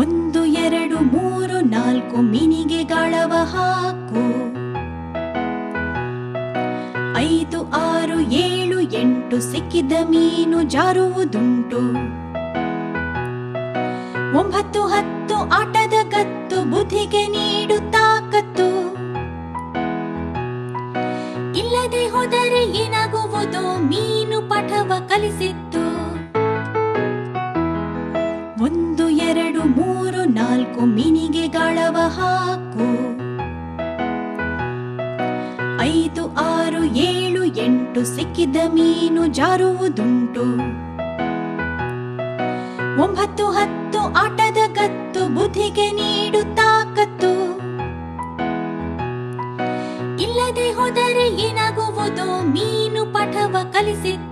1 2 3 4 ಮೀನಿಗೆ ಗಾಳವ ಹಾಕು. 5 6 7 8 ಸಿಕ್ಕಿದ ಮೀನು ಜಾರುವುದುಂಟು. 9 10 ಆಟದ ಕತ್ತು ಬುದ್ಧಿಗೆ ನೀಡು ತಾಕತ್ತು. ಇಲ್ಲದೆ ಹೋದರೆ ಏನಾಗುವುದೋ ಮೀನು ಪಾಠವ ಕಲಿಸಿತ್ತು. 1 2 3 4 ಮೀನಿಗೆ ಗಾಳವ ಹಾಕು. 5 6 7 8 ಸಿಕ್ಕಿದ ಮೀನು ಜಾರುವುದುಂಟು. 9 10 ಆಟದ ಕತ್ತು ಬುದ್ಧಿಗೆ ನೀಡು ತಾಕತ್ತು. ಇಲ್ಲದೆ ಹೋದರೆ ಏನಾಗುವುದೋ ಮೀನು ಪಾಠವ ಕಲಿಸಿತ್ತು.